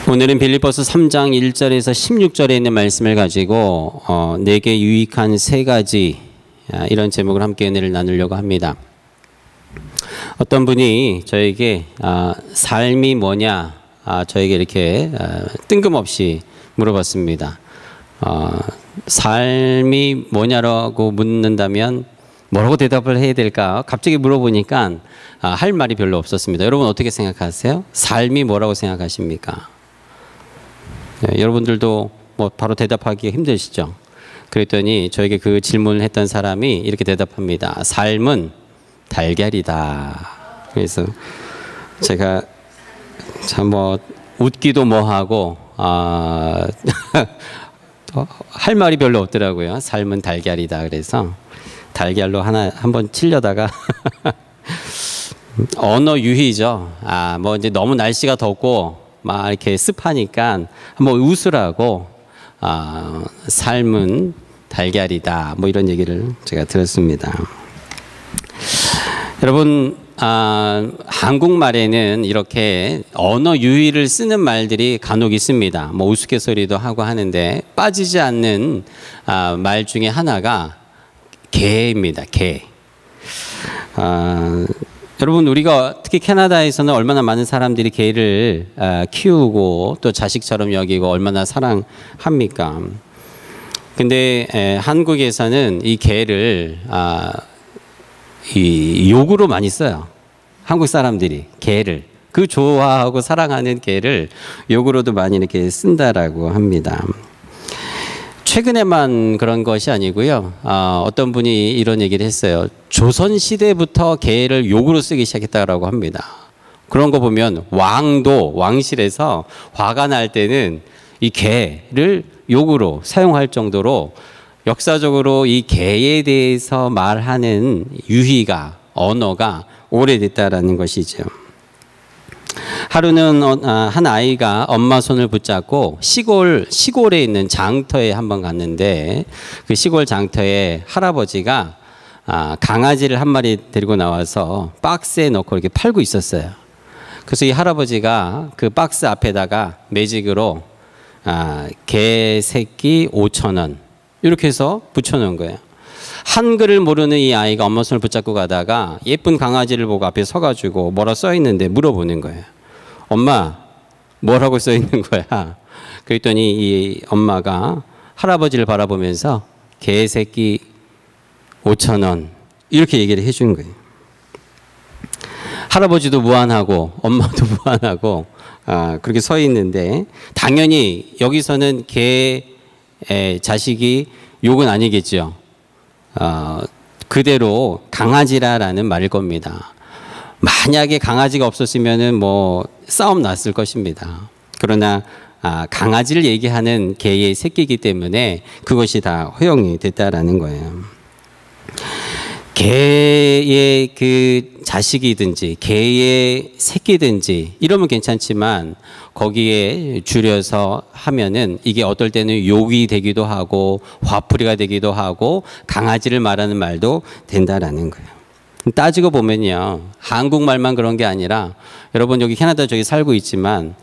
오늘은 빌립보서 3장 1절에서 16절에 있는 말씀을 가지고 내게 유익한 세 가지 이런 제목을 함께 은혜를 나누려고 합니다. 어떤 분이 저에게 삶이 뭐냐 저에게 이렇게 뜬금없이 물어봤습니다. 삶이 뭐냐라고 묻는다면 뭐라고 대답을 해야 될까? 갑자기 물어보니까 할 말이 별로 없었습니다. 여러분 어떻게 생각하세요? 삶이 뭐라고 생각하십니까? 네, 여러분들도 뭐 바로 대답하기 힘드시죠? 그랬더니 저에게 그 질문을 했던 사람이 이렇게 대답합니다. 삶은 달걀이다. 그래서 제가 참 뭐 웃기도 뭐하고 할 말이 별로 없더라고요. 삶은 달걀이다. 그래서 달걀로 한번 치려다가 언어 유희죠. 뭐 이제 너무 날씨가 덥고 막 이렇게 습하니까 한번 웃으라고 삶은 달걀이다. 뭐 이런 얘기를 제가 들었습니다. 여러분 한국말에는 이렇게 언어 유희를 쓰는 말들이 간혹 있습니다. 뭐 우스갯소리도 하고 하는데 빠지지 않는 말 중에 하나가 개입니다. 개. 여러분 우리가 특히 캐나다에서는 얼마나 많은 사람들이 개를 키우고 또 자식처럼 여기고 얼마나 사랑합니까? 근데 한국에서는 이 개를 이 욕으로 많이 써요. 한국 사람들이 개를 그 좋아하고 사랑하는 개를 욕으로도 많이 이렇게 쓴다라고 합니다. 최근에만 그런 것이 아니고요. 어떤 분이 이런 얘기를 했어요. 조선 시대부터 개를 욕으로 쓰기 시작했다라고 합니다. 그런 거 보면 왕실에서 화가 날 때는 이 개를 욕으로 사용할 정도로 역사적으로 이 개에 대해서 말하는 유희가 언어가 오래됐다라는 것이죠. 하루는 한 아이가 엄마 손을 붙잡고 시골에 있는 장터에 한번 갔는데 그 시골 장터에 할아버지가 강아지를 한 마리 데리고 나와서 박스에 넣고 이렇게 팔고 있었어요. 그래서 이 할아버지가 그 박스 앞에다가 매직으로 개 새끼 5,000원 이렇게 해서 붙여놓은 거예요. 한글을 모르는 이 아이가 엄마 손을 붙잡고 가다가 예쁜 강아지를 보고 앞에 서가지고 뭐라 써 있는데 물어보는 거예요. 엄마 뭐라고 써 있는 거야? 그랬더니 이 엄마가 할아버지를 바라보면서 개새끼 5,000원 이렇게 얘기를 해준 거예요. 할아버지도 무안하고 엄마도 무안하고 그렇게 서 있는데 당연히 여기서는 개의 자식이 욕은 아니겠죠. 그대로 강아지라라는 말일 겁니다. 만약에 강아지가 없었으면은 뭐 싸움 났을 것입니다. 그러나 강아지를 얘기하는 개의 새끼이기 때문에 그것이 다 허용이 됐다라는 거예요. 개의 그 자식이든지 개의 새끼든지 이러면 괜찮지만 거기에 줄여서 하면은 이게 어떨 때는 욕이 되기도 하고 화풀이가 되기도 하고 강아지를 말하는 말도 된다라는 거예요. 따지고 보면요. 한국말만 그런 게 아니라 여러분 여기 캐나다 저기 살고 있지만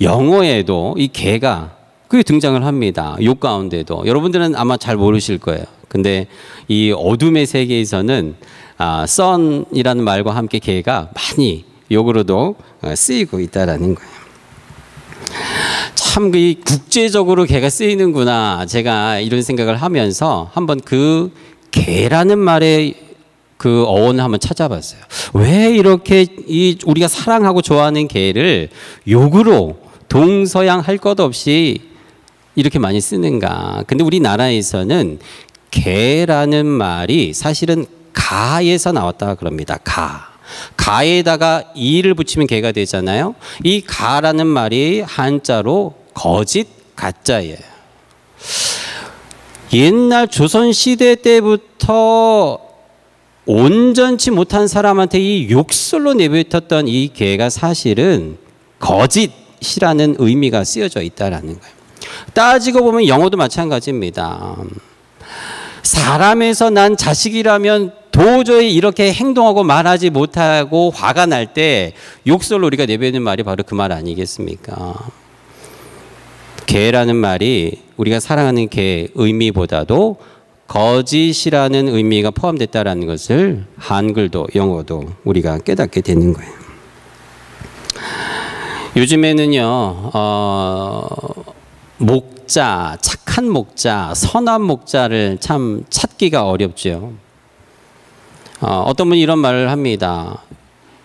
영어에도 이 개가 그게 등장을 합니다. 욕 가운데도. 여러분들은 아마 잘 모르실 거예요. 근데 이 어둠의 세계에서는 sun이라는 말과 함께 개가 많이 욕으로도 쓰이고 있다라는 거예요. 참 이 국제적으로 개가 쓰이는구나. 제가 이런 생각을 하면서 한번 그 개라는 말의 그 어원을 한번 찾아봤어요. 왜 이렇게 우리가 사랑하고 좋아하는 개를 욕으로 동서양 할 것 없이 이렇게 많이 쓰는가? 근데 우리나라에서는 개라는 말이 사실은 가에서 나왔다 그럽니다. 가에다가 이를 붙이면 개가 되잖아요. 이 가라는 말이 한자로 거짓, 가짜예요. 옛날 조선시대 때부터 온전치 못한 사람한테 이 욕설로 내뱉었던 이 개가 사실은 거짓이라는 의미가 쓰여져 있다라는 거예요. 따지고 보면 영어도 마찬가지입니다. 사람에서 난 자식이라면 도저히 이렇게 행동하고 말하지 못하고 화가 날 때 욕설로 우리가 내뱉는 말이 바로 그 말 아니겠습니까? 개라는 말이 우리가 사랑하는 개 의미보다도 거짓이라는 의미가 포함됐다라는 것을 한글도 영어도 우리가 깨닫게 되는 거예요. 요즘에는요, 목자, 착한 목자, 선한 목자를 참 찾기가 어렵죠. 어떤 분이 이런 말을 합니다.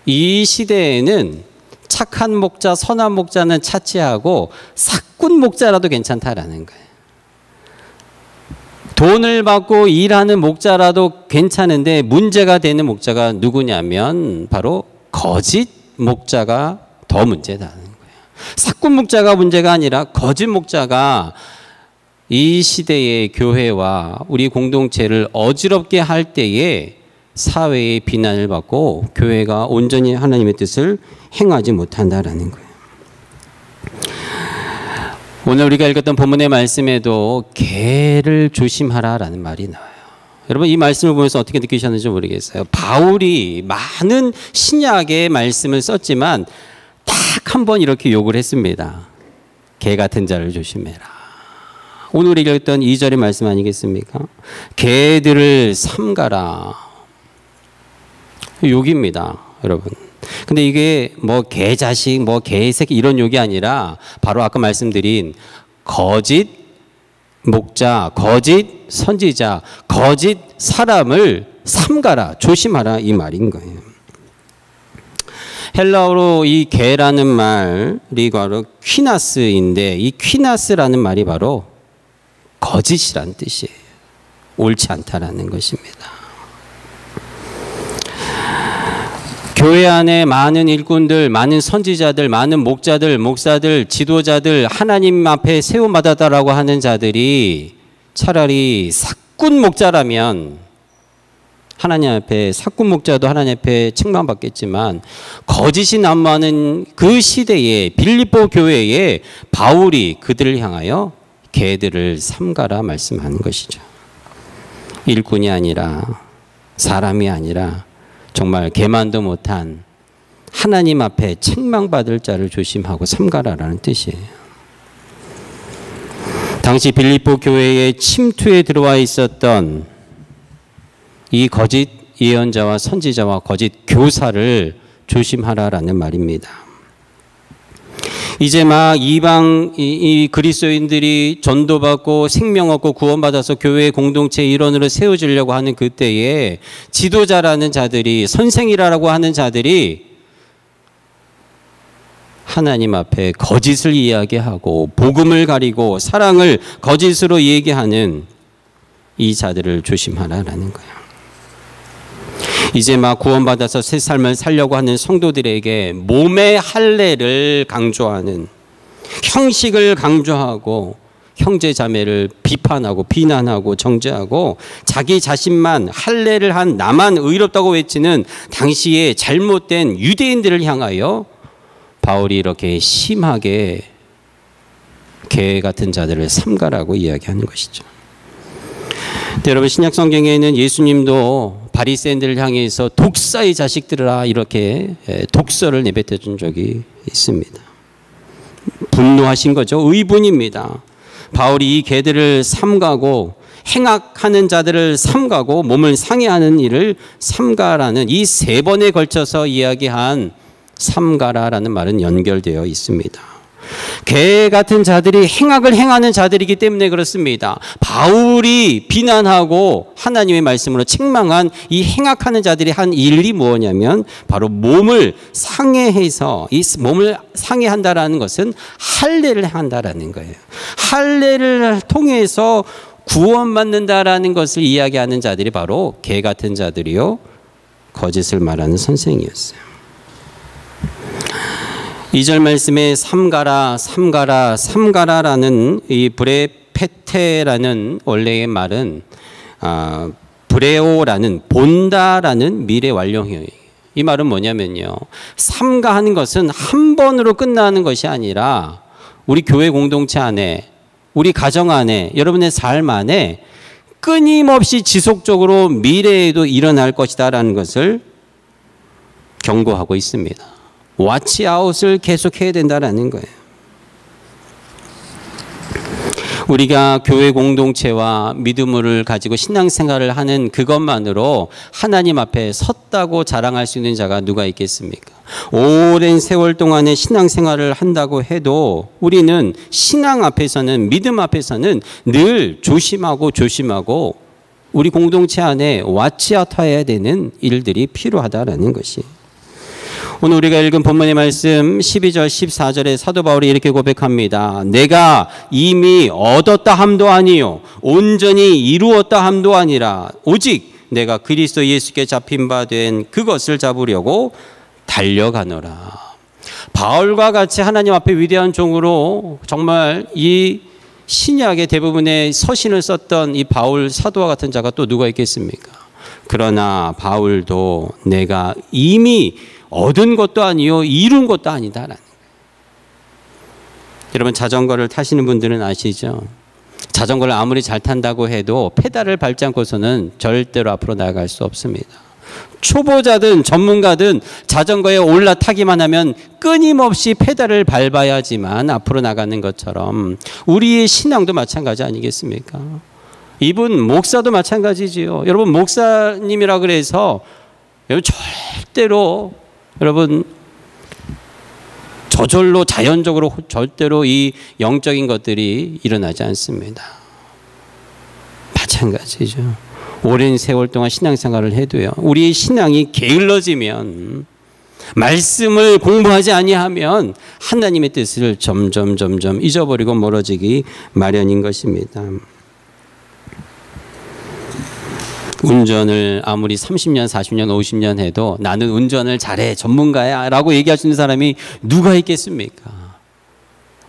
이 시대에는 착한 목자, 선한 목자는 차치하고 사꾼 목자라도 괜찮다라는 거예요. 돈을 받고 일하는 목자라도 괜찮은데 문제가 되는 목자가 누구냐면 바로 거짓 목자가 더 문제다는 거예요. 사꾼 목자가 문제가 아니라 거짓 목자가 이 시대의 교회와 우리 공동체를 어지럽게 할 때에 사회의 비난을 받고 교회가 온전히 하나님의 뜻을 행하지 못한다라는 거예요. 오늘 우리가 읽었던 본문의 말씀에도 개를 조심하라라는 말이 나와요. 여러분 이 말씀을 보면서 어떻게 느끼셨는지 모르겠어요. 바울이 많은 신약의 말씀을 썼지만 딱 한 번 이렇게 욕을 했습니다. 개 같은 자를 조심해라. 오늘 우리가 읽었던 2절의 말씀 아니겠습니까? 개들을 삼가라. 욕입니다, 여러분. 근데 이게 뭐 개자식, 뭐 개새끼 이런 욕이 아니라 바로 아까 말씀드린 거짓 목자, 거짓 선지자, 거짓 사람을 삼가라, 조심하라 이 말인 거예요. 헬라어로 이 개라는 말이 바로 퀴나스인데 이 퀴나스라는 말이 바로 거짓이란 뜻이에요. 옳지 않다라는 것입니다. 교회 안에 많은 일꾼들, 많은 선지자들, 많은 목자들, 목사들, 지도자들 하나님 앞에 세움받았다라고 하는 자들이 차라리 사꾼 목자라면 하나님 앞에 사꾼 목자도 하나님 앞에 책망받겠지만 거짓이 난무하는 그 시대에 빌립보 교회에 바울이 그들을 향하여 개들을 삼가라 말씀하는 것이죠. 일꾼이 아니라 사람이 아니라 정말 개만도 못한 하나님 앞에 책망받을 자를 조심하고 삼가라라는 뜻이에요. 당시 빌립보 교회에 침투에 들어와 있었던 이 거짓 예언자와 선지자와 거짓 교사를 조심하라라는 말입니다. 이제 막 이방 이 그리스도인들이 전도받고 생명 얻고 구원받아서 교회 공동체의 일원으로 세워지려고 하는 그때에 지도자라는 자들이 선생이라고 하는 자들이 하나님 앞에 거짓을 이야기하고 복음을 가리고 사랑을 거짓으로 얘기하는 이 자들을 조심하라라는 거예요. 이제 막 구원받아서 새 삶을 살려고 하는 성도들에게 몸의 할례를 강조하는, 형식을 강조하고 형제 자매를 비판하고 비난하고 정죄하고 자기 자신만 할례를 한 나만 의롭다고 외치는 당시의 잘못된 유대인들을 향하여 바울이 이렇게 심하게 개 같은 자들을 삼가라고 이야기하는 것이죠. 여러분 신약 성경에는 예수님도 바리새인들을 향해서 독사의 자식들아 이렇게 독서를 내뱉어 준 적이 있습니다. 분노하신 거죠. 의분입니다. 바울이 이 개들을 삼가고 행악하는 자들을 삼가고 몸을 상해하는 일을 삼가라는 이 세 번에 걸쳐서 이야기한 삼가라라는 말은 연결되어 있습니다. 개 같은 자들이 행악을 행하는 자들이기 때문에 그렇습니다. 바울이 비난하고 하나님의 말씀으로 책망한 이 행악하는 자들이 한 일이 뭐냐면 바로 몸을 상해해서 이 몸을 상해한다라는 것은 할례를 한다라는 거예요. 할례를 통해서 구원받는다라는 것을 이야기하는 자들이 바로 개 같은 자들이요 거짓을 말하는 선생이었어요. 2절 말씀에 삼가라 삼가라 삼가라라는 이 브레페테라는 원래의 말은 브레오라는 본다라는 미래 완료형이에요. 이 말은 뭐냐면요. 삼가하는 것은 한 번으로 끝나는 것이 아니라 우리 교회 공동체 안에 우리 가정 안에 여러분의 삶 안에 끊임없이 지속적으로 미래에도 일어날 것이다라는 것을 경고하고 있습니다. 와치아웃을 계속해야 된다는 거예요. 우리가 교회 공동체와 믿음을 가지고 신앙생활을 하는 그것만으로 하나님 앞에 섰다고 자랑할 수 있는 자가 누가 있겠습니까? 오랜 세월 동안의 신앙생활을 한다고 해도 우리는 신앙 앞에서는, 믿음 앞에서는 늘 조심하고 우리 공동체 안에 와치아타야 되는 일들이 필요하다라는 것이. 오늘 우리가 읽은 본문의 말씀 12절 14절에 사도 바울이 이렇게 고백합니다. 내가 이미 얻었다 함도 아니요 온전히 이루었다 함도 아니라 오직 내가 그리스도 예수께 잡힌 바 된 그것을 잡으려고 달려가노라. 바울과 같이 하나님 앞에 위대한 종으로 정말 이 신약의 대부분의 서신을 썼던 이 바울 사도와 같은 자가 또 누가 있겠습니까? 그러나 바울도 내가 이미 얻은 것도 아니요 이룬 것도 아니다라는 거예요. 여러분 자전거를 타시는 분들은 아시죠? 자전거를 아무리 잘 탄다고 해도 페달을 밟지 않고서는 절대로 앞으로 나아갈 수 없습니다. 초보자든 전문가든 자전거에 올라타기만 하면 끊임없이 페달을 밟아야지만 앞으로 나가는 것처럼 우리의 신앙도 마찬가지 아니겠습니까? 이분 목사도 마찬가지지요. 여러분 목사님이라 그래서 여러분 절대로 여러분 저절로 자연적으로 절대로 이 영적인 것들이 일어나지 않습니다. 마찬가지죠. 오랜 세월 동안 신앙생활을 해도요. 우리의 신앙이 게을러지면 말씀을 공부하지 아니하면 하나님의 뜻을 점점 잊어버리고 멀어지기 마련인 것입니다. 운전을 아무리 30년, 40년, 50년 해도 나는 운전을 잘해, 전문가야 라고 얘기할 수 있는 사람이 누가 있겠습니까?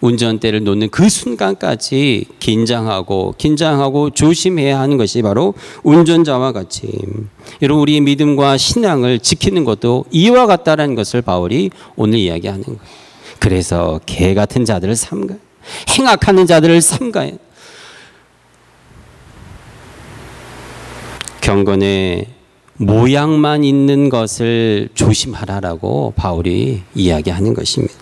운전대를 놓는 그 순간까지 긴장하고 조심해야 하는 것이 바로 운전자와 같이 여러분 우리의 믿음과 신앙을 지키는 것도 이와 같다라는 것을 바울이 오늘 이야기하는 거예요. 그래서 개 같은 자들을 삼가요. 행악하는 자들을 삼가요. 경건의 모양만 있는 것을 조심하라라고 바울이 이야기하는 것입니다.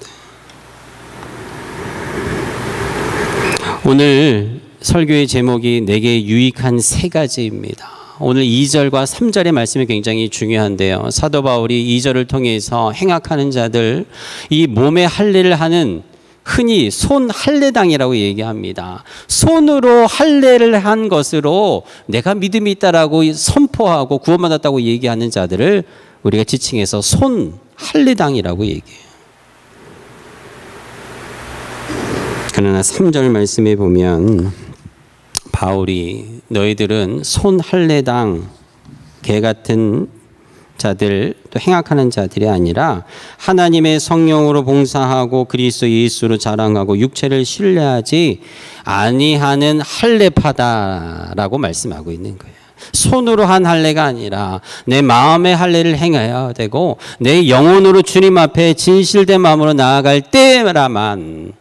오늘 설교의 제목이 내게 유익한 세 가지입니다. 오늘 2절과 3절의 말씀이 굉장히 중요한데요. 사도 바울이 2절을 통해서 행악하는 자들, 이 몸에 할례를 하는 흔히 손 할례당이라고 얘기합니다. 손으로 할례를 한 것으로 내가 믿음이 있다라고 선포하고 구원받았다고 얘기하는 자들을 우리가 지칭해서 손 할례당이라고 얘기해요. 그러나 3절 말씀에 보면 바울이 너희들은 손 할례당 개 같은 자들 또 행악하는 자들이 아니라 하나님의 성령으로 봉사하고 그리스도 예수로 자랑하고 육체를 신뢰하지 아니하는 할례파다라고 말씀하고 있는 거예요. 손으로 한 할례가 아니라 내 마음의 할례를 행해야 되고 내 영혼으로 주님 앞에 진실된 마음으로 나아갈 때라만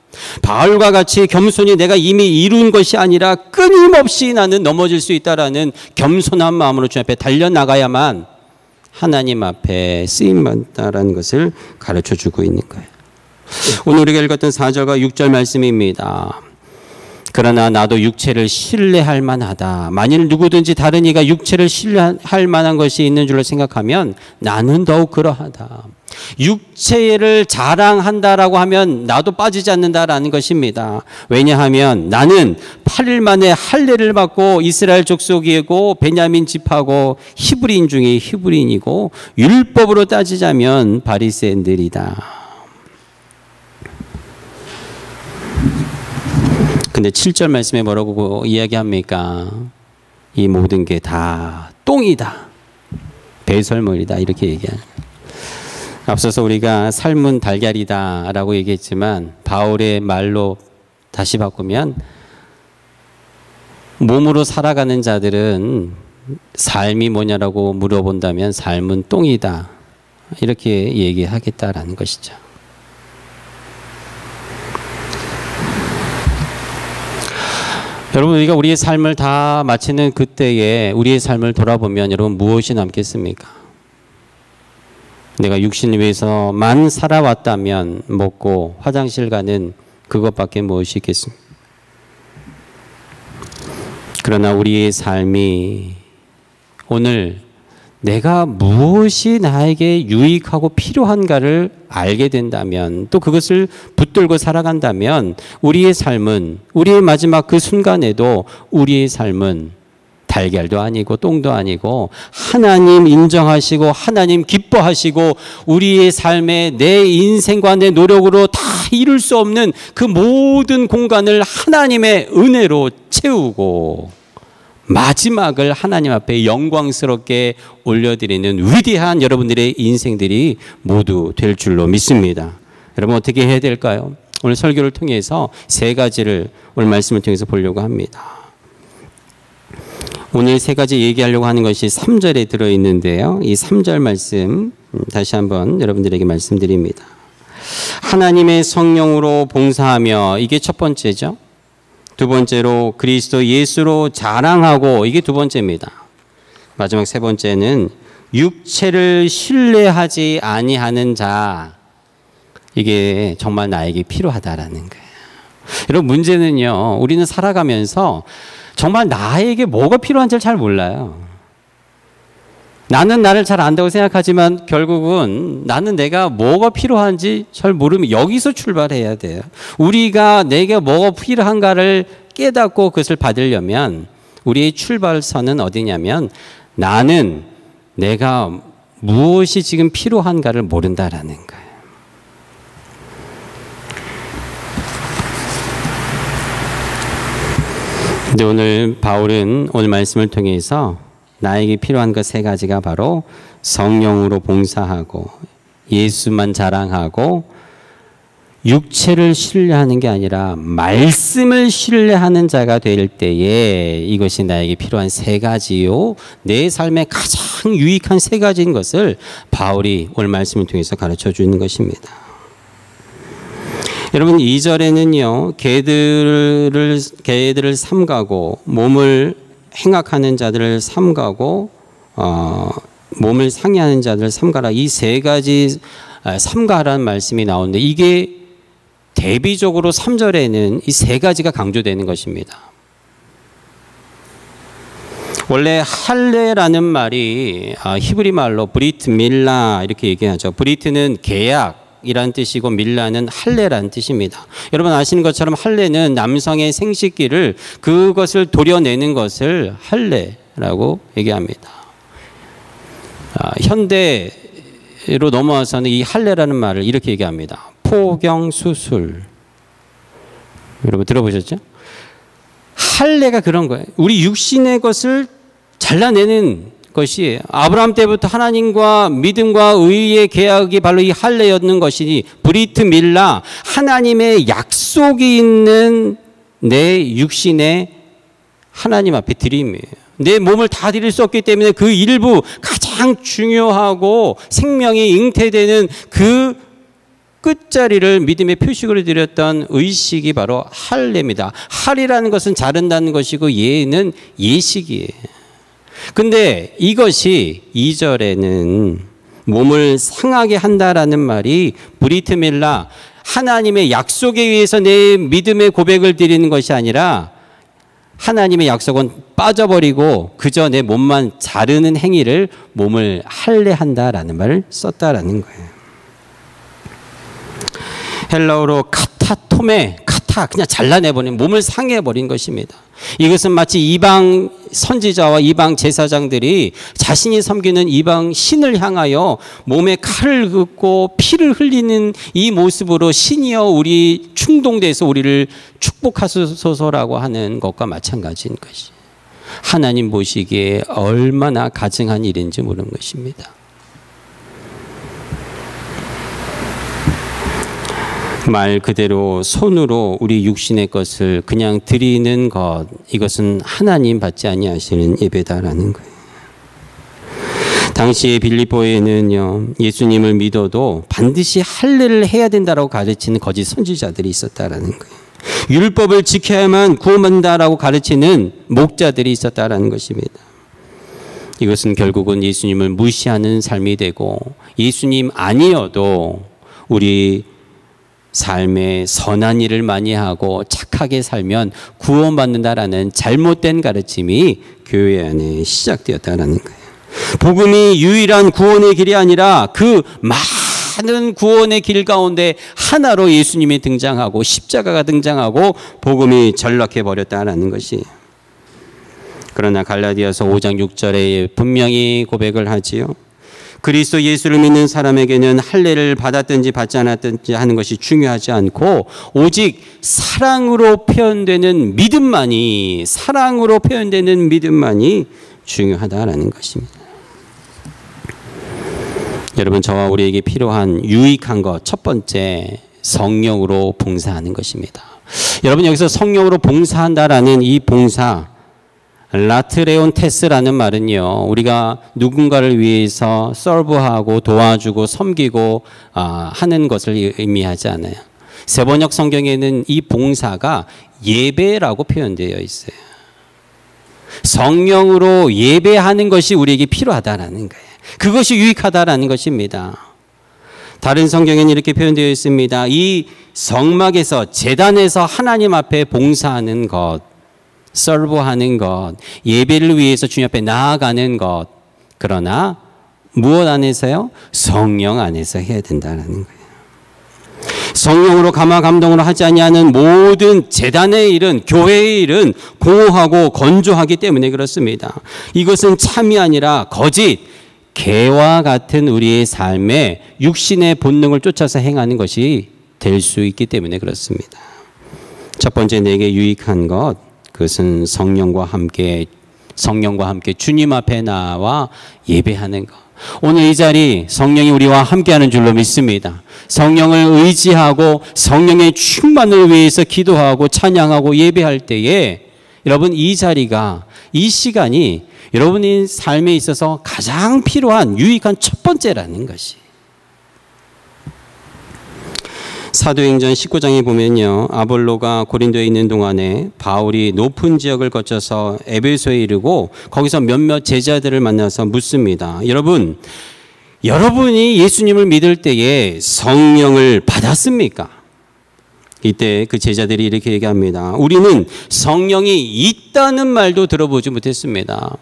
바울과 같이 겸손히 내가 이미 이룬 것이 아니라 끊임없이 나는 넘어질 수 있다라는 겸손한 마음으로 주님 앞에 달려나가야만 하나님 앞에 쓰임받다라는 것을 가르쳐주고 있는 거예요. 오늘 우리가 읽었던 4절과 6절 말씀입니다. 그러나 나도 육체를 신뢰할 만하다. 만일 누구든지 다른 이가 육체를 신뢰할 만한 것이 있는 줄로 생각하면 나는 더욱 그러하다. 육체를 자랑한다라고 하면 나도 빠지지 않는다라는 것입니다. 왜냐하면 나는 8일 만에 할례를 받고 이스라엘 족속이고 베냐민 지파고 히브리인 중에 히브리인이고 율법으로 따지자면 바리새인들이다. 근데 7절 말씀에 뭐라고 이야기합니까? 이 모든 게 다 똥이다. 배설물이다. 이렇게 얘기하는. 앞서서 우리가 삶은 달걀이다 라고 얘기했지만 바울의 말로 다시 바꾸면 몸으로 살아가는 자들은 삶이 뭐냐라고 물어본다면 삶은 똥이다. 이렇게 얘기하겠다라는 것이죠. 여러분 우리가 우리의 삶을 다 마치는 그때에 우리의 삶을 돌아보면 여러분 무엇이 남겠습니까? 내가 육신을 위해서만 살아왔다면 먹고 화장실 가는 그것밖에 무엇이 있겠습니까? 그러나 우리의 삶이 오늘 내가 무엇이 나에게 유익하고 필요한가를 알게 된다면, 또 그것을 붙들고 살아간다면 우리의 삶은, 우리의 마지막 그 순간에도 우리의 삶은 달걀도 아니고 똥도 아니고 하나님 인정하시고 하나님 기뻐하시고 우리의 삶에 내 인생과 내 노력으로 다 이룰 수 없는 그 모든 공간을 하나님의 은혜로 채우고 마지막을 하나님 앞에 영광스럽게 올려드리는 위대한 여러분들의 인생들이 모두 될 줄로 믿습니다. 여러분 어떻게 해야 될까요? 오늘 설교를 통해서 세 가지를 오늘 말씀을 통해서 보려고 합니다. 오늘 세 가지 얘기하려고 하는 것이 3절에 들어있는데요. 이 3절 말씀 다시 한번 여러분들에게 말씀드립니다. 하나님의 성령으로 봉사하며, 이게 첫 번째죠. 두 번째로 그리스도 예수로 자랑하고, 이게 두 번째입니다. 마지막 세 번째는 육체를 신뢰하지 아니하는 자, 이게 정말 나에게 필요하다라는 거예요. 여러분 문제는요, 우리는 살아가면서 정말 나에게 뭐가 필요한지를 잘 몰라요. 나는 나를 잘 안다고 생각하지만 결국은 나는 내가 뭐가 필요한지 잘 모르면 여기서 출발해야 돼요. 우리가 내게 뭐가 필요한가를 깨닫고 그것을 받으려면 우리의 출발선은 어디냐면, 나는 내가 무엇이 지금 필요한가를 모른다라는 거예요. 근데 오늘 바울은 오늘 말씀을 통해서 나에게 필요한 것 세 가지가 바로 성령으로 봉사하고 예수만 자랑하고 육체를 신뢰하는 게 아니라 말씀을 신뢰하는 자가 될 때에 이것이 나에게 필요한 세 가지요, 내 삶에 가장 유익한 세 가지인 것을 바울이 오늘 말씀을 통해서 가르쳐 주는 것입니다. 여러분 2절에는요, 개들을 삼가고 몸을 행악하는 자들을 삼가고 몸을 상해하는 자들을 삼가라, 이 세 가지 삼가라는 말씀이 나오는데, 이게 대비적으로 3절에는 이 세 가지가 강조되는 것입니다. 원래 할례라는 말이 히브리 말로 브리트 밀라 이렇게 얘기하죠. 브리트는 계약이라는 뜻이고 밀라는 할례라는 뜻입니다. 여러분 아시는 것처럼 할례는 남성의 생식기를 그것을 도려내는 것을 할례라고 얘기합니다. 현대로 넘어와서는 이 할례라는 말을 이렇게 얘기합니다. 포경 수술. 여러분 들어보셨죠? 할례가 그런 거예요. 우리 육신의 것을 잘라내는 것이 아브라함 때부터 하나님과 믿음과 의의 계약이 바로 이 할례였는 것이니, 브리트 밀라, 하나님의 약속이 있는 내 육신의 하나님 앞에 드림이에요. 내 몸을 다 드릴 수 없기 때문에 그 일부 가장 중요하고 생명이 잉태되는 그 끝자리를 믿음의 표식으로 드렸던 의식이 바로 할례입니다. 할이라는 것은 자른다는 것이고 예는 예식이에요. 근데 이것이 2절에는 몸을 상하게 한다라는 말이 브리트 밀라, 하나님의 약속에 의해서 내 믿음의 고백을 드리는 것이 아니라 하나님의 약속은 빠져버리고 그저 내 몸만 자르는 행위를 몸을 할례한다라는 말을 썼다라는 거예요. 헬라어로 카타토메, 카타, 그냥 잘라내버린, 몸을 상해버린 것입니다. 이것은 마치 이방 선지자와 이방 제사장들이 자신이 섬기는 이방 신을 향하여 몸에 칼을 긋고 피를 흘리는 이 모습으로 신이여 우리 충동돼서 우리를 축복하소서라고 하는 것과 마찬가지인 것이, 하나님 보시기에 얼마나 가증한 일인지 모르는 것입니다. 말 그대로 손으로 우리 육신의 것을 그냥 드리는 것, 이것은 하나님 받지 아니하시는 예배다라는 거예요. 당시에 빌립보에는요, 예수님을 믿어도 반드시 할례를 해야 된다라고 가르치는 거짓 선지자들이 있었다라는 거예요. 율법을 지켜야만 구원받는다라고 가르치는 목자들이 있었다라는 것입니다. 이것은 결국은 예수님을 무시하는 삶이 되고, 예수님 아니어도 우리 삶에 선한 일을 많이 하고 착하게 살면 구원받는다라는 잘못된 가르침이 교회 안에 시작되었다라는 거예요. 복음이 유일한 구원의 길이 아니라 그 많은 구원의 길 가운데 하나로 예수님이 등장하고 십자가가 등장하고 복음이 전락해 버렸다라는 것이에요. 그러나 갈라디아서 5장 6절에 분명히 고백을 하지요. 그리스도 예수를 믿는 사람에게는 할례를 받았든지 받지 않았든지 하는 것이 중요하지 않고 오직 사랑으로 표현되는 믿음만이 중요하다라는 것입니다. 여러분, 저와 우리에게 필요한 유익한 것 첫 번째, 성령으로 봉사하는 것입니다. 여러분, 여기서 성령으로 봉사한다라는 이 봉사, 라트레온 테스라는 말은요, 우리가 누군가를 위해서 서브하고 도와주고 섬기고 하는 것을 의미하지 않아요. 세번역 성경에는 이 봉사가 예배라고 표현되어 있어요. 성령으로 예배하는 것이 우리에게 필요하다라는 거예요. 그것이 유익하다라는 것입니다. 다른 성경에는 이렇게 표현되어 있습니다. 이 성막에서 제단에서 하나님 앞에 봉사하는 것, 서브하는 것, 예배를 위해서 주님 앞에 나아가는 것. 그러나 무엇 안에서요? 성령 안에서 해야 된다는 거예요. 성령으로 감화 감동으로 하지 아니하는 모든 제단의 일은, 교회의 일은 공허하고 건조하기 때문에 그렇습니다. 이것은 참이 아니라 거짓, 개와 같은 우리의 삶에 육신의 본능을 쫓아서 행하는 것이 될 수 있기 때문에 그렇습니다. 첫 번째, 내게 유익한 것, 그것은 성령과 함께 주님 앞에 나와 예배하는 것. 오늘 이 자리 성령이 우리와 함께하는 줄로 믿습니다. 성령을 의지하고 성령의 충만을 위해서 기도하고 찬양하고 예배할 때에 여러분, 이 자리가, 이 시간이 여러분의 삶에 있어서 가장 필요한 유익한 첫 번째라는 것이. 사도행전 19장에 보면요, 아볼로가 고린도에 있는 동안에 바울이 높은 지역을 거쳐서 에베소에 이르고 거기서 몇몇 제자들을 만나서 묻습니다. 여러분이 예수님을 믿을 때에 성령을 받았습니까? 이때 그 제자들이 이렇게 얘기합니다. 우리는 성령이 있다는 말도 들어보지 못했습니다.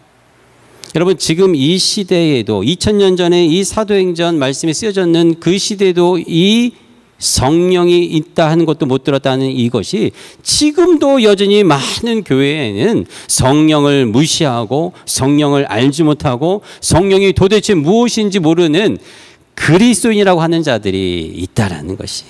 여러분, 지금 이 시대에도 2000년 전에 이 사도행전 말씀이 쓰여졌는 그 시대에도 이 성령이 있다 하는 것도 못 들었다는 이것이 지금도 여전히 많은 교회에는 성령을 무시하고 성령을 알지 못하고 성령이 도대체 무엇인지 모르는 그리스도인이라고 하는 자들이 있다라는 것이.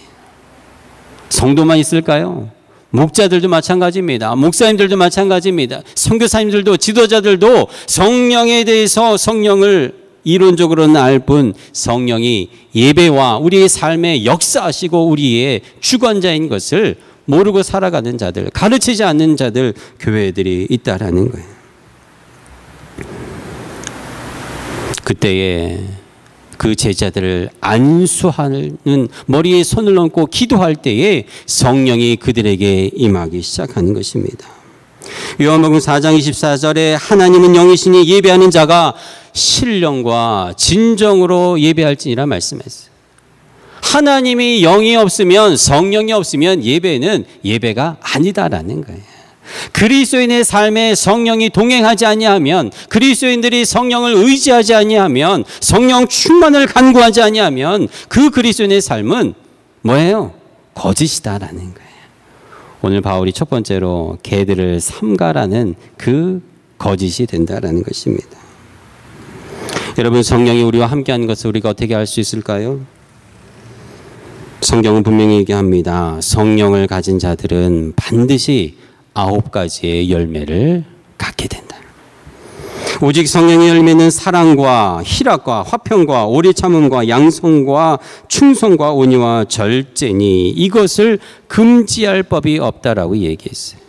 성도만 있을까요? 목자들도 마찬가지입니다. 목사님들도 마찬가지입니다. 선교사님들도, 지도자들도 성령에 대해서 성령을 이론적으로는 알 뿐 성령이 예배와 우리의 삶에 역사하시고 우리의 주관자인 것을 모르고 살아가는 자들, 가르치지 않는 자들, 교회들이 있다라는 거예요. 그때에 그 제자들을 안수하는, 머리에 손을 얹고 기도할 때에 성령이 그들에게 임하기 시작하는 것입니다. 요한복음 4장 24절에 하나님은 영이시니 예배하는 자가 신령과 진정으로 예배할지니라 말씀했어요. 하나님이 영이 없으면, 성령이 없으면 예배는 예배가 아니다라는 거예요. 그리스도인의 삶에 성령이 동행하지 아니하면, 그리스도인들이 성령을 의지하지 아니하면, 성령 충만을 간구하지 아니하면 그 그리스도인의 삶은 뭐예요? 거짓이다라는 거예요. 오늘 바울이 첫 번째로 개들을 삼가라는 그 거짓이 된다라는 것입니다. 여러분, 성령이 우리와 함께하는 것을 우리가 어떻게 알 수 있을까요? 성경은 분명히 얘기합니다. 성령을 가진 자들은 반드시 9가지의 열매를 갖게 된다. 오직 성령의 열매는 사랑과 희락과 화평과 오래 참음과 양성과 충성과 온유와 절제니 이것을 금지할 법이 없다라고 얘기했어요.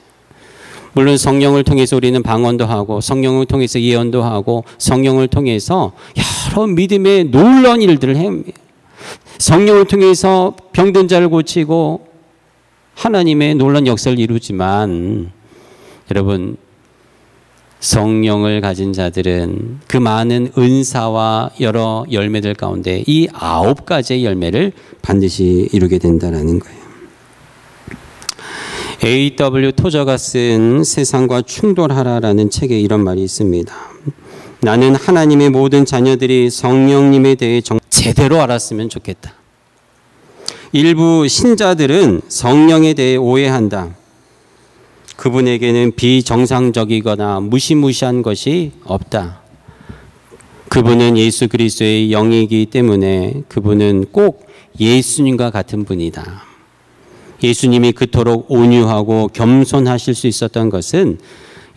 물론 성령을 통해서 우리는 방언도 하고 성령을 통해서 예언도 하고 성령을 통해서 여러 믿음의 놀라운 일들을 합니다. 성령을 통해서 병든 자를 고치고 하나님의 놀라운 역사를 이루지만 여러분, 성령을 가진 자들은 그 많은 은사와 여러 열매들 가운데 이 9가지의 열매를 반드시 이루게 된다는 거예요. A.W. 토저가 쓴 세상과 충돌하라라는 책에 이런 말이 있습니다. 나는 하나님의 모든 자녀들이 성령님에 대해 제대로 알았으면 좋겠다. 일부 신자들은 성령에 대해 오해한다. 그분에게는 비정상적이거나 무시무시한 것이 없다. 그분은 예수 그리스도의 영이기 때문에 그분은 꼭 예수님과 같은 분이다. 예수님이 그토록 온유하고 겸손하실 수 있었던 것은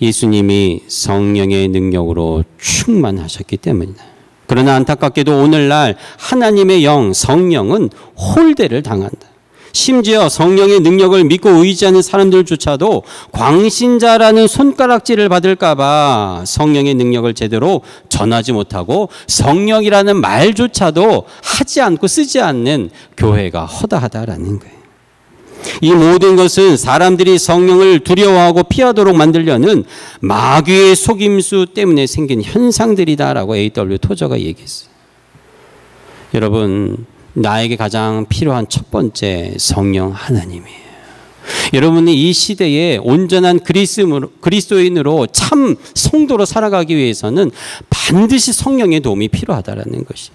예수님이 성령의 능력으로 충만하셨기 때문이다. 그러나 안타깝게도 오늘날 하나님의 영, 성령은 홀대를 당한다. 심지어 성령의 능력을 믿고 의지하는 사람들조차도 광신자라는 손가락질을 받을까 봐 성령의 능력을 제대로 전하지 못하고 성령이라는 말조차도 하지 않고 쓰지 않는 교회가 허다하다라는 거예요. 이 모든 것은 사람들이 성령을 두려워하고 피하도록 만들려는 마귀의 속임수 때문에 생긴 현상들이다라고 A.W. 토저가 얘기했어요. 여러분, 나에게 가장 필요한 첫 번째 성령 하나님이에요. 여러분이 이 시대에 온전한 그리스도인으로 참 성도로 살아가기 위해서는 반드시 성령의 도움이 필요하다라는 것이.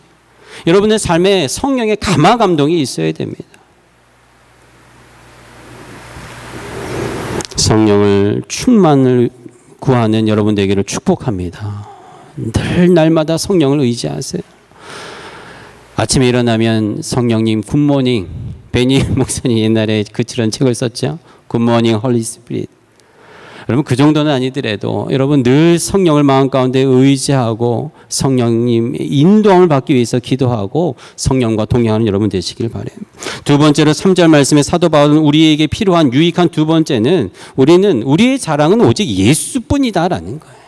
여러분의 삶에 성령의 감화 감동이 있어야 됩니다. 성령을 충만을 구하는 여러분 되기를 축복합니다. 늘 날마다 성령을 의지하세요. 아침에 일어나면 성령님 굿모닝. 베니 목사님 옛날에 그런 책을 썼죠. 굿모닝 홀리 스피릿. 여러분 그 정도는 아니더라도 여러분 늘 성령을 마음 가운데 의지하고 성령님 인도함을 받기 위해서 기도하고 성령과 동행하는 여러분 되시길 바라요. 두 번째로 3절 말씀에 사도 바울은 우리에게 필요한 유익한 두 번째는 우리의 자랑은 오직 예수뿐이다라는 거예요.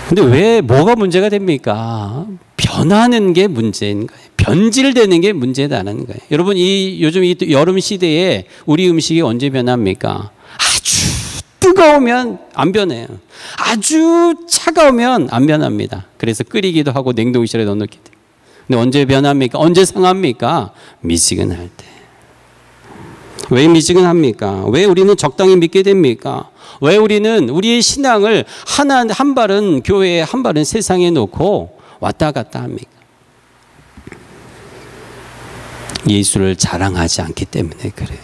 근데 왜 뭐가 문제가 됩니까? 변하는 게 문제인 거예요. 변질되는 게 문제다라는 거예요. 여러분 요즘 이 여름 시대에 우리 음식이 언제 변합니까? 아주 뜨거우면 안 변해요. 아주 차가우면 안 변합니다. 그래서 끓이기도 하고 냉동실에 넣어놓기도 해요. 근데 언제 변합니까? 언제 상합니까? 미지근할 때. 왜 미지근합니까? 왜 우리는 적당히 믿게 됩니까? 왜 우리는 우리의 신앙을 한 발은 교회에 한 발은 세상에 놓고 왔다 갔다 합니까? 예수를 자랑하지 않기 때문에 그래요.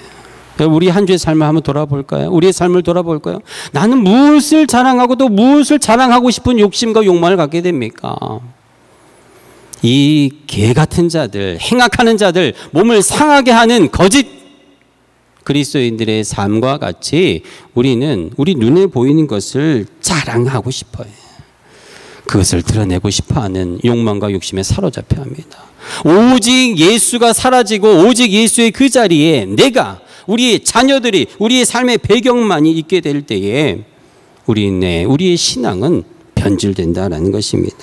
우리 한 주의 삶을 한번 돌아볼까요? 우리의 삶을 돌아볼까요? 나는 무엇을 자랑하고 또 무엇을 자랑하고 싶은 욕심과 욕망을 갖게 됩니까? 이 개 같은 자들, 행악하는 자들, 몸을 상하게 하는 거짓 그리스도인들의 삶과 같이 우리는 우리 눈에 보이는 것을 자랑하고 싶어요. 그것을 드러내고 싶어하는 욕망과 욕심에 사로잡혀 합니다. 오직 예수가 사라지고 오직 예수의 그 자리에 내가 우리의 자녀들이 우리의 삶의 배경만이 있게 될 때에 우리의 신앙은 변질된다라는 것입니다.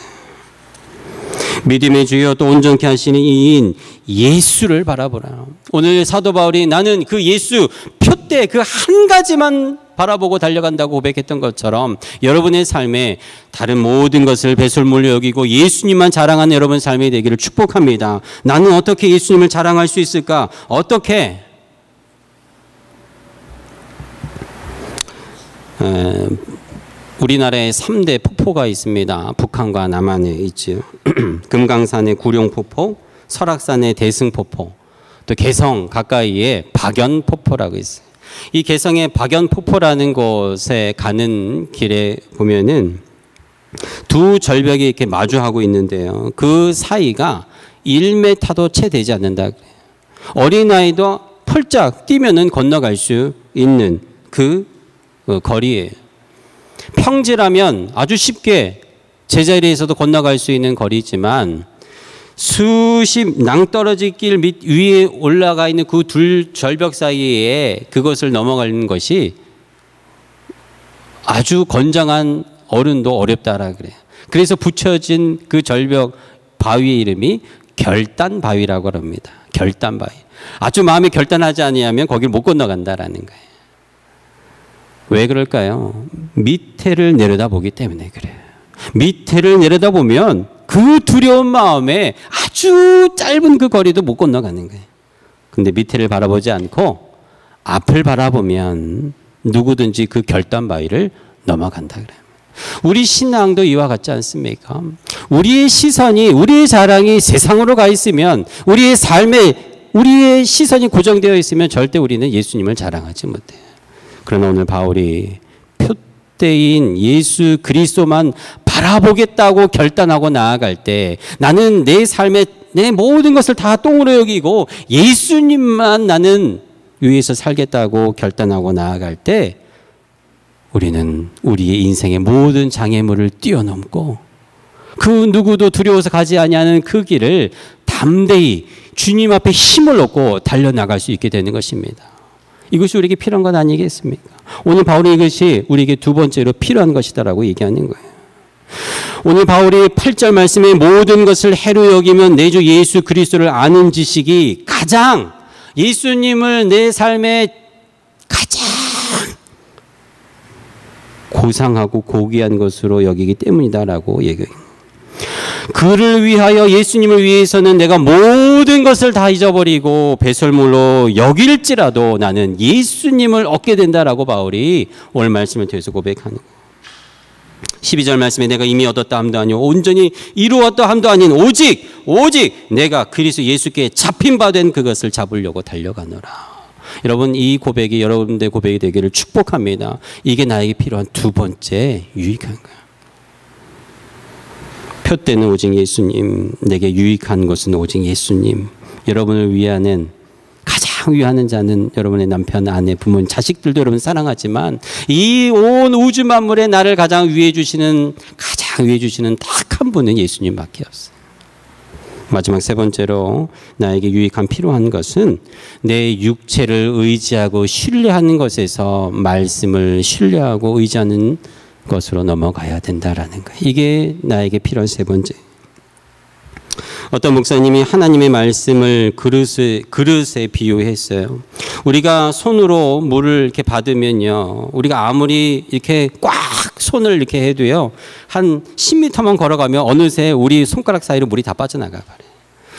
믿음의 주여 또 온전케 하시는 이인 예수를 바라보라. 오늘 사도 바울이 나는 그 예수 표대 그 한 가지만 바라보고 달려간다고 고백했던 것처럼 여러분의 삶에 다른 모든 것을 배설물로 여기고 예수님만 자랑하는 여러분 삶이 되기를 축복합니다. 나는 어떻게 예수님을 자랑할 수 있을까? 어떻게? 우리나라에 3대 폭포가 있습니다. 북한과 남한에 있죠. 금강산의 구룡폭포, 설악산의 대승폭포, 또 개성 가까이에 박연폭포라고 있어요. 이 개성의 박연폭포라는 곳에 가는 길에 보면은 두 절벽이 이렇게 마주하고 있는데요. 그 사이가 1m도 채 되지 않는다. 어린아이도 펄쩍 뛰면은 건너갈 수 있는 그 거리예요. 평지라면 아주 쉽게 제자리에서도 건너갈 수 있는 거리지만 수십 낭떠러지 길 밑 위에 올라가 있는 그 둘 절벽 사이에 그것을 넘어가는 것이 아주 건장한 어른도 어렵다라 그래요. 그래서 붙여진 그 절벽 바위의 이름이 결단바위라고 합니다. 결단바위. 아주 마음이 결단하지 아니하면 거기를 못 건너간다라는 거예요. 왜 그럴까요? 밑에를 내려다보기 때문에 그래요. 밑에를 내려다보면 그 두려운 마음에 아주 짧은 그 거리도 못 건너가는 거예요. 근데 밑에를 바라보지 않고 앞을 바라보면 누구든지 그 결단 바위를 넘어간다 그래요. 우리 신앙도 이와 같지 않습니까? 우리의 시선이, 우리의 자랑이 세상으로 가 있으면, 우리의 삶에 우리의 시선이 고정되어 있으면 절대 우리는 예수님을 자랑하지 못해요. 그러나 오늘 바울이 표대인 예수 그리스도만 바라보겠다고 결단하고 나아갈 때, 나는 내 삶에 내 모든 것을 다 똥으로 여기고 예수님만 나는 위해서 살겠다고 결단하고 나아갈 때, 우리는 우리의 인생의 모든 장애물을 뛰어넘고 그 누구도 두려워서 가지 아니하는 그 길을 담대히 주님 앞에 힘을 얻고 달려나갈 수 있게 되는 것입니다. 이것이 우리에게 필요한 것 아니겠습니까? 오늘 바울이 이것이 우리에게 두 번째로 필요한 것이다라고 얘기하는 거예요. 오늘 바울이 8절 말씀에 모든 것을 해로 여기면 내 주 예수 그리스도를 아는 지식이 가장, 예수님을 내 삶에 가장 고상하고 고귀한 것으로 여기기 때문이다라고 얘기해요. 그를 위하여, 예수님을 위해서는 내가 모든 것을 다 잊어버리고 배설물로 여길지라도 나는 예수님을 얻게 된다라고 바울이 오늘 말씀을 통해서 고백하는 거예요. 12절 말씀에 내가 이미 얻었다 함도 아니오 온전히 이루었다 함도 아닌 오직 내가 그리스도 예수께 잡힌 바 된 그것을 잡으려고 달려가노라. 여러분, 이 고백이 여러분들의 고백이 되기를 축복합니다. 이게 나에게 필요한 두 번째 유익한 거예요. 표대는 오직 예수님, 내게 유익한 것은 오직 예수님. 여러분을 위하는, 가장 위하는 자는 여러분의 남편, 아내, 부모님, 자식들도 여러분 사랑하지만 이 온 우주 만물에 나를 가장 위해 주시는 딱 한 분은 예수님밖에 없어요. 마지막 세 번째로 나에게 유익한 필요한 것은 내 육체를 의지하고 신뢰하는 것에서 말씀을 신뢰하고 의지하는 것으로 넘어가야 된다라는 거예요. 이게 나에게 필요한 세 번째. 어떤 목사님이 하나님의 말씀을 그릇에 비유했어요. 우리가 손으로 물을 이렇게 받으면요, 우리가 아무리 이렇게 꽉 손을 이렇게 해도요, 한 10m만 걸어가면 어느새 우리 손가락 사이로 물이 다 빠져나가 버려요.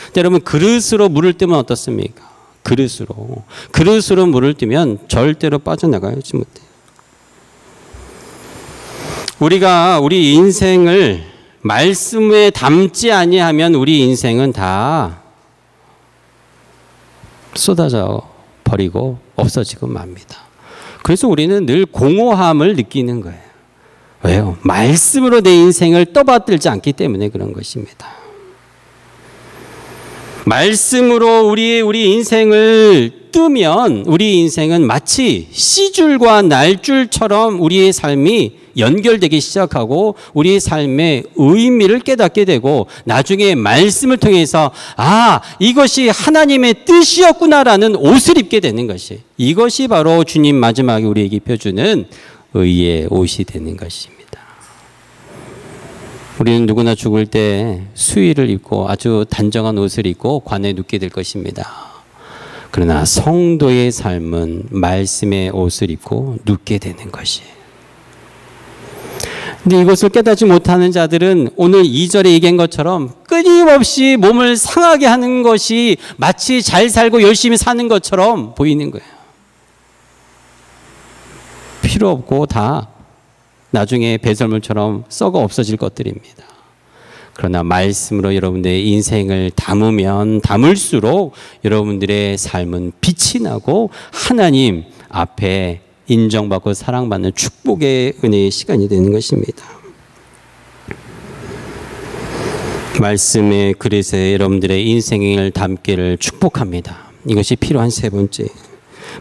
근데 여러분, 그릇으로 물을 뜨면 어떻습니까? 그릇으로 물을 뜨면 절대로 빠져나가지 못해요. 우리가 우리 인생을 말씀에 담지 아니하면 우리 인생은 다 쏟아져 버리고 없어지고 맙니다. 그래서 우리는 늘 공허함을 느끼는 거예요. 왜요? 말씀으로 내 인생을 떠받들지 않기 때문에 그런 것입니다. 말씀으로 우리 인생을 뜨면 우리 인생은 마치 씨줄과 날줄처럼 우리의 삶이 연결되기 시작하고 우리의 삶의 의미를 깨닫게 되고 나중에 말씀을 통해서 이것이 하나님의 뜻이었구나라는 옷을 입게 되는 것이, 이것이 바로 주님 마지막에 우리에게 입혀주는 의의 옷이 되는 것입니다. 우리는 누구나 죽을 때 수의를 입고 아주 단정한 옷을 입고 관에 눕게 될 것입니다. 그러나 성도의 삶은 말씀의 옷을 입고 눕게 되는 것이에요. 근데 이것을 깨닫지 못하는 자들은 오늘 2절에 얘기한 것처럼 끊임없이 몸을 상하게 하는 것이 마치 잘 살고 열심히 사는 것처럼 보이는 거예요. 필요 없고 다 나중에 배설물처럼 썩어 없어질 것들입니다. 그러나 말씀으로 여러분들의 인생을 담으면 담을수록 여러분들의 삶은 빛이 나고 하나님 앞에 인정받고 사랑받는 축복의 은혜의 시간이 되는 것입니다. 말씀의 그릇에 여러분들의 인생을 담기를 축복합니다. 이것이 필요한 세 번째.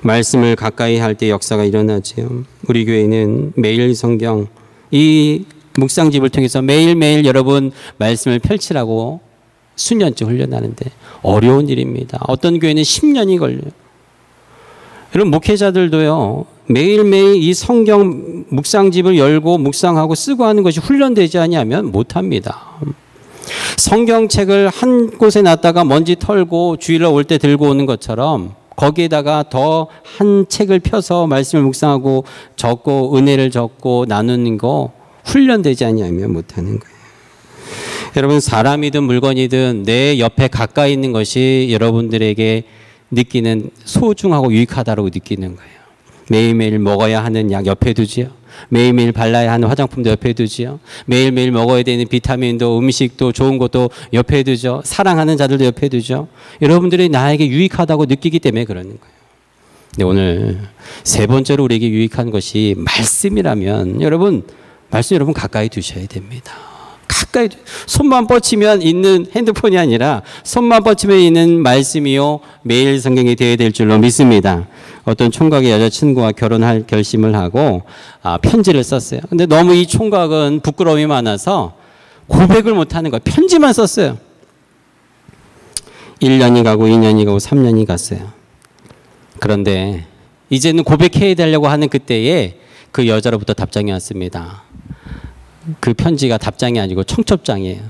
말씀을 가까이 할 때 역사가 일어나지요. 우리 교회는 매일 성경, 이 묵상집을 통해서 매일매일 여러분 말씀을 펼치라고 수년째 훈련하는데 어려운 일입니다. 어떤 교회는 10년이 걸려요. 여러분, 목회자들도요, 매일매일 이 성경 묵상집을 열고 묵상하고 쓰고 하는 것이 훈련되지 아니하면 못합니다. 성경책을 한 곳에 놨다가 먼지 털고 주일날 올 때 들고 오는 것처럼 거기에다가 더 한 책을 펴서 말씀을 묵상하고 적고 은혜를 적고 나누는 거 훈련되지 아니하면 못하는 거예요. 여러분, 사람이든 물건이든 내 옆에 가까이 있는 것이 여러분들에게 느끼는 소중하고 유익하다고 느끼는 거예요. 매일매일 먹어야 하는 약 옆에 두지요. 매일매일 발라야 하는 화장품도 옆에 두지요. 매일매일 먹어야 되는 비타민도 음식도 좋은 것도 옆에 두죠. 사랑하는 자들도 옆에 두죠. 여러분들이 나에게 유익하다고 느끼기 때문에 그러는 거예요. 근데 오늘 세 번째로 우리에게 유익한 것이 말씀이라면 여러분 가까이 두셔야 됩니다. 가까이 손만 뻗치면 있는 핸드폰이 아니라 손만 뻗치면 있는 말씀이요 매일 성경이 되어야 될 줄로 믿습니다. 어떤 총각의 여자친구와 결혼할 결심을 하고 편지를 썼어요. 근데 너무 이 총각은 부끄러움이 많아서 고백을 못하는 거예요. 편지만 썼어요. 1년이 가고 2년이 가고 3년이 갔어요. 그런데 이제는 고백해야 되려고 하는 그때에 그 여자로부터 답장이 왔습니다. 그 편지가 답장이 아니고 청첩장이에요.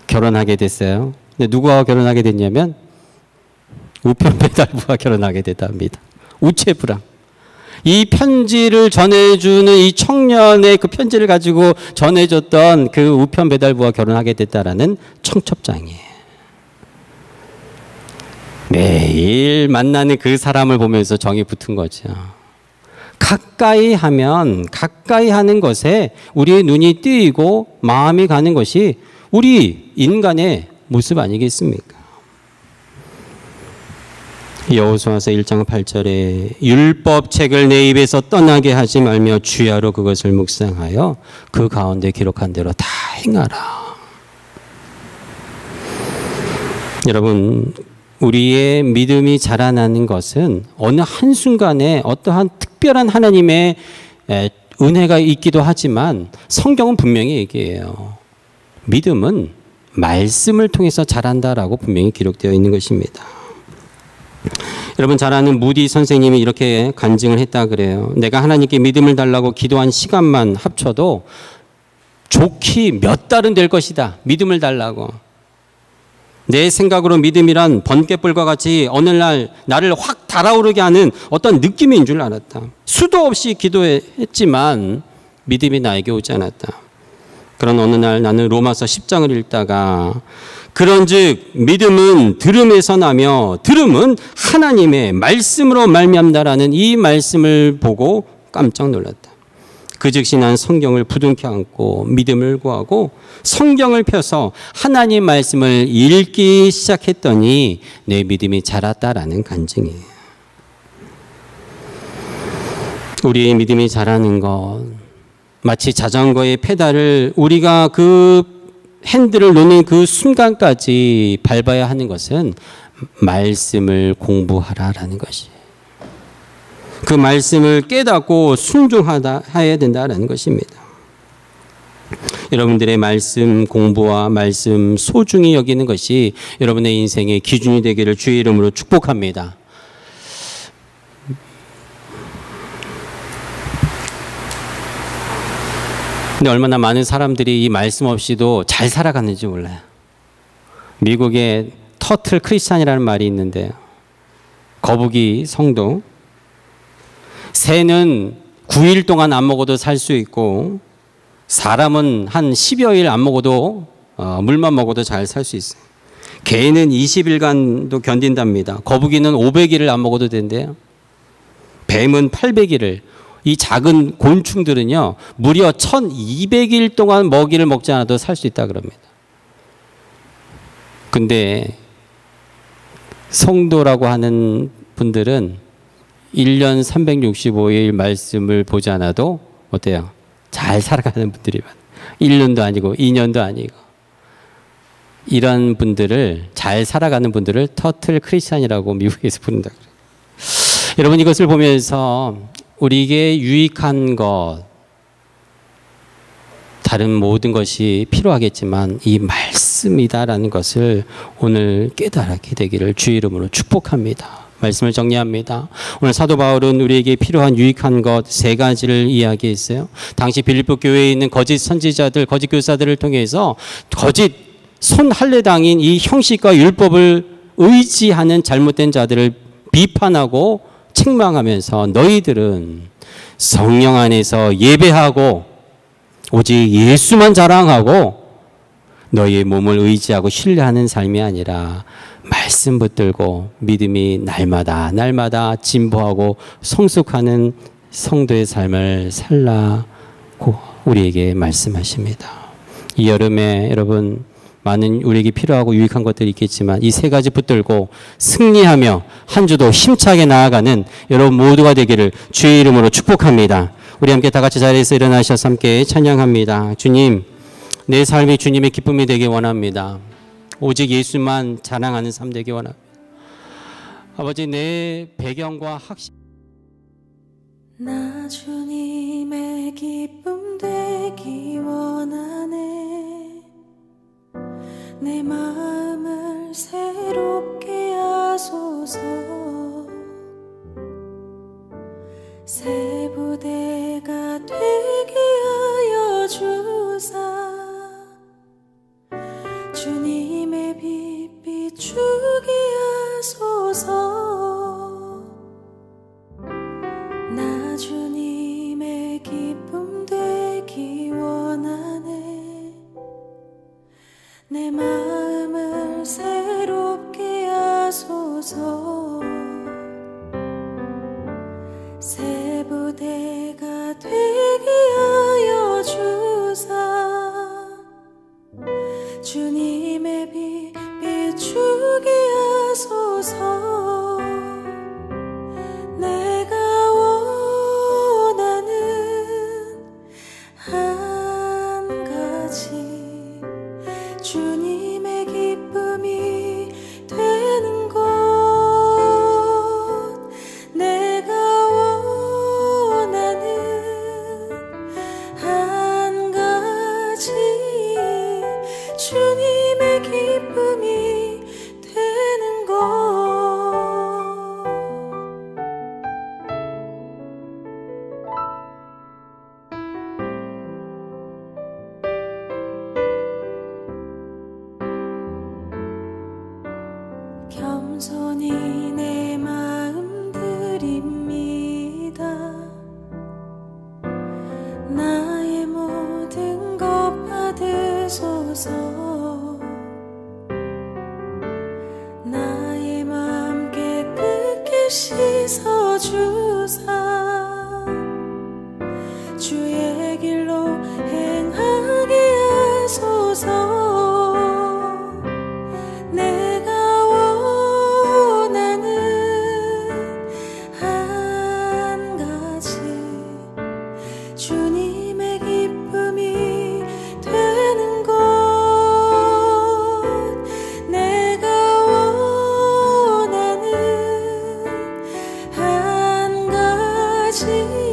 결혼하게 됐어요. 근데 누구와 결혼하게 됐냐면 우편 배달부와 결혼하게 됐답니다. 우체부랑. 이 편지를 전해주는 이 청년의 그 편지를 가지고 전해줬던 그 우편 배달부와 결혼하게 됐다라는 청첩장이에요. 매일 만나는 그 사람을 보면서 정이 붙은 거죠. 가까이 하면 가까이 하는 것에 우리의 눈이 뜨이고 마음이 가는 것이 우리 인간의 모습 아니겠습니까? 여호수아서 1장 8절에 율법책을 내 입에서 떠나게 하지 말며 주야로 그것을 묵상하여 그 가운데 기록한 대로 다 행하라. 여러분, 우리의 믿음이 자라나는 것은 어느 한순간에 어떠한 특별한 하나님의 은혜가 있기도 하지만 성경은 분명히 얘기해요. 믿음은 말씀을 통해서 자란다라고 분명히 기록되어 있는 것입니다. 여러분 잘 아는 무디 선생님이 이렇게 간증을 했다 그래요. 내가 하나님께 믿음을 달라고 기도한 시간만 합쳐도 좋게 몇 달은 될 것이다. 믿음을 달라고. 내 생각으로 믿음이란 번갯불과 같이 어느 날 나를 확 달아오르게 하는 어떤 느낌인 줄 알았다. 수도 없이 기도했지만 믿음이 나에게 오지 않았다. 그런 어느 날 나는 로마서 10장을 읽다가 그런즉 믿음은 들음에서 나며 들음은 하나님의 말씀으로 말미암다라는 이 말씀을 보고 깜짝 놀랐다. 그 즉시 난 성경을 부둥켜 안고 믿음을 구하고 성경을 펴서 하나님 말씀을 읽기 시작했더니 내 믿음이 자랐다라는 간증이에요. 우리의 믿음이 자라는 것 마치 자전거의 페달을 우리가 그 핸들을 놓는 그 순간까지 밟아야 하는 것은 말씀을 공부하라라는 것이에요. 그 말씀을 깨닫고 순종해야 된다는 것입니다. 여러분들의 말씀 공부와 말씀 소중히 여기는 것이 여러분의 인생의 기준이 되기를 주의 이름으로 축복합니다. 근데 얼마나 많은 사람들이 이 말씀 없이도 잘 살아갔는지 몰라요. 미국에 터틀 크리스찬이라는 말이 있는데 거북이 성도 새는 9일 동안 안 먹어도 살 수 있고 사람은 한 10여일 안 먹어도 물만 먹어도 잘 살 수 있어요. 개는 20일간도 견딘답니다. 거북이는 500일을 안 먹어도 된대요. 뱀은 800일을. 이 작은 곤충들은요 무려 1200일 동안 먹이를 먹지 않아도 살 수 있다 그럽니다. 근데 성도라고 하는 분들은 1년 365일 말씀을 보지 않아도 어때요? 잘 살아가는 분들이 많아요. 1년도 아니고 2년도 아니고. 이런 분들을 잘 살아가는 분들을 터틀 크리스찬이라고 미국에서 부른다 그래요. 여러분 이것을 보면서 우리에게 유익한 것 다른 모든 것이 필요하겠지만 이 말씀이다라는 것을 오늘 깨달게 되기를 주의 이름으로 축복합니다. 말씀을 정리합니다. 오늘 사도 바울은 우리에게 필요한 유익한 것 세 가지를 이야기했어요. 당시 빌립보 교회에 있는 거짓 선지자들, 거짓 교사들을 통해서 거짓 손할례당인 이 형식과 율법을 의지하는 잘못된 자들을 비판하고 책망하면서 너희들은 성령 안에서 예배하고 오직 예수만 자랑하고 너희의 몸을 의지하고 신뢰하는 삶이 아니라 말씀 붙들고 믿음이 날마다 진보하고 성숙하는 성도의 삶을 살라고 우리에게 말씀하십니다. 이 여름에 여러분 많은 우리에게 필요하고 유익한 것들이 있겠지만 이 세 가지 붙들고 승리하며 한 주도 힘차게 나아가는 여러분 모두가 되기를 주의 이름으로 축복합니다. 우리 함께 다 같이 자리에서 일어나셔서 함께 찬양합니다. 주님, 내 삶이 주님의 기쁨이 되기 원합니다. 오직 예수만 자랑하는 삶 되기 원합니다. 아버지, 내 배경과 학식 나 주님의 기쁨 되기 원하네. 내 마음을 새롭게 하소서. 새 부대가 되게 하여 주사. 주님의 빛 비추게 하소서. 나 주님의 기쁨 되기 원하네. 내 마음을 새롭게 하소서. 새 부대가 되게 하여 주사. 주님의 빛 비추게 하소서. 내가 원하는 한 가지 주님의 기쁨이 되는 것. 내가 원하는 한 가지 주님의 기쁨이 되는 것. 겸손히 내 마음 드립니다. 나의 모든 것 받으소서. 나의 마음 깨끗게 씻어주사. 주의 길로 행하게 하소서. 내가 원하는 한 가지 주님의 기쁨이 되는 것. 내가 원하는 한 가지